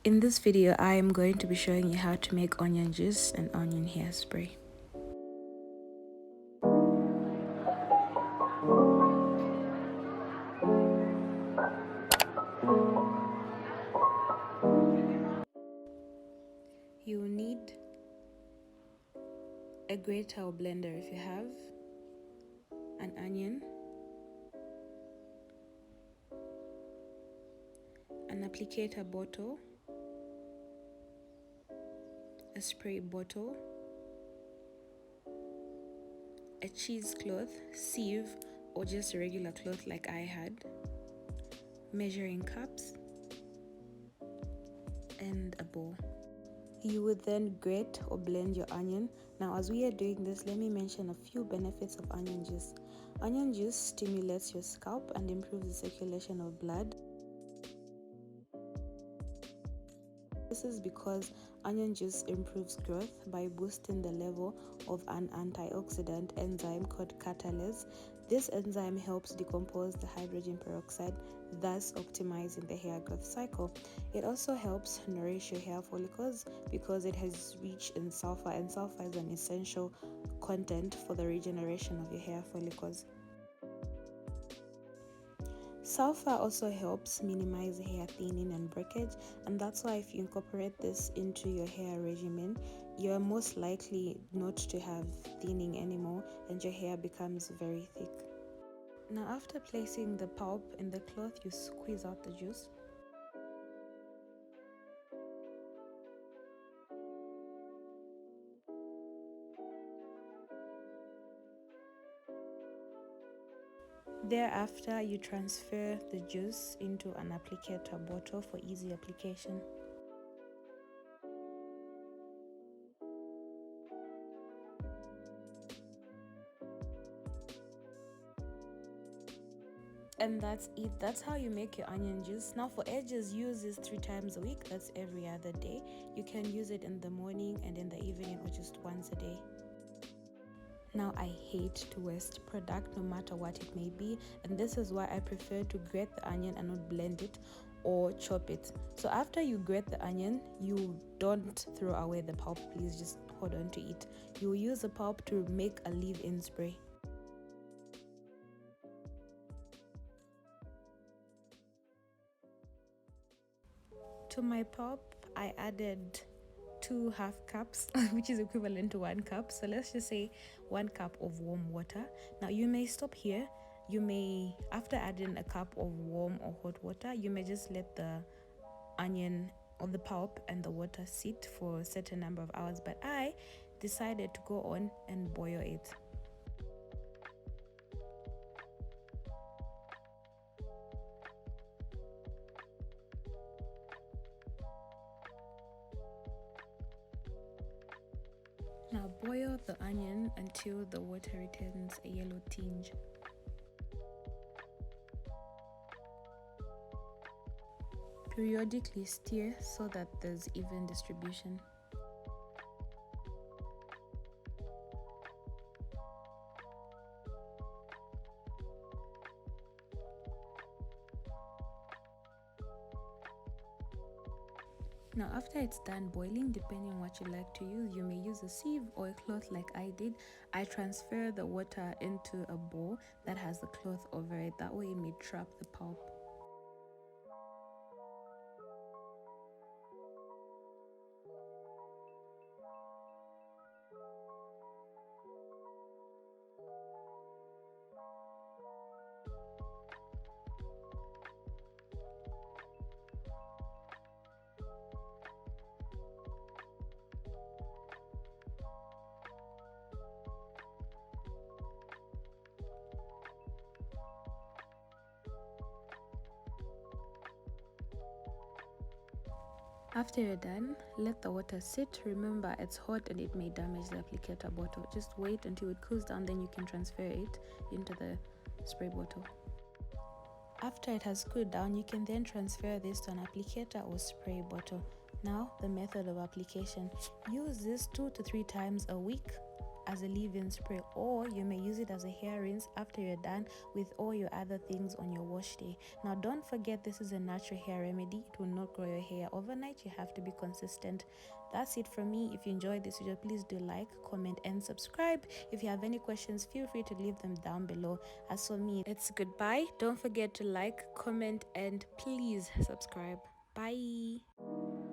In this video, I am going to be showing you how to make onion juice and onion hairspray. You will need a grater or blender if you have, an onion, an applicator bottle, a spray bottle, a cheesecloth, sieve, or just a regular cloth like I had, measuring cups, and a bowl. You would then grate or blend your onion. Now, as we are doing this, let me mention a few benefits of onion juice. Onion juice stimulates your scalp and improves the circulation of blood. This is because onion juice improves growth by boosting the level of an antioxidant enzyme called catalase. This enzyme helps decompose the hydrogen peroxide, thus optimizing the hair growth cycle. It also helps nourish your hair follicles because it has rich in sulfur, and sulfur is an essential content for the regeneration of your hair follicles. Sulfur also helps minimize hair thinning and breakage, and that's why if you incorporate this into your hair regimen, you're most likely not to have thinning anymore and your hair becomes very thick. Now, after placing the pulp in the cloth, you squeeze out the juice. Thereafter, you transfer the juice into an applicator bottle for easy application. And that's it. That's how you make your onion juice. Now, for edges, use this 3 times a week. That's every other day. You can use it in the morning and in the evening, or just once a day. Now, I hate to waste product no matter what it may be, and this is why I prefer to grate the onion and not blend it or chop it. So after you grate the onion, you don't throw away the pulp, please just hold on to it. You will use the pulp to make a leave-in spray. To my pulp, I added 2 half cups, which is equivalent to 1 cup. So let's just say 1 cup of warm water. Now you may stop here. You may, after adding a cup of warm or hot water, you may just let the onion or the pulp and the water sit for a certain number of hours. But I decided to go on and boil it. Now boil the onion until the water retains a yellow tinge. Periodically stir so that there's even distribution. Now after it's done boiling, depending on what you like to use, you may use a sieve or a cloth like I did. I transfer the water into a bowl that has the cloth over it. That way it may trap the pulp. After you're done, let the water sit. Remember, it's hot and it may damage the applicator bottle. Just wait until it cools down, then you can transfer it into the spray bottle. After it has cooled down, you can then transfer this to an applicator or spray bottle. Now, the method of application. Use this 2 to 3 times a week. as a leave-in spray, or you may use it as a hair rinse after you're done with all your other things on your wash day. Now don't forget, this is a natural hair remedy. It will not grow your hair overnight. You have to be consistent. That's it from me. If you enjoyed this video, please do like, comment, and subscribe. If you have any questions, feel free to leave them down below. As for me, it's goodbye. Don't forget to like, comment, and please subscribe. Bye.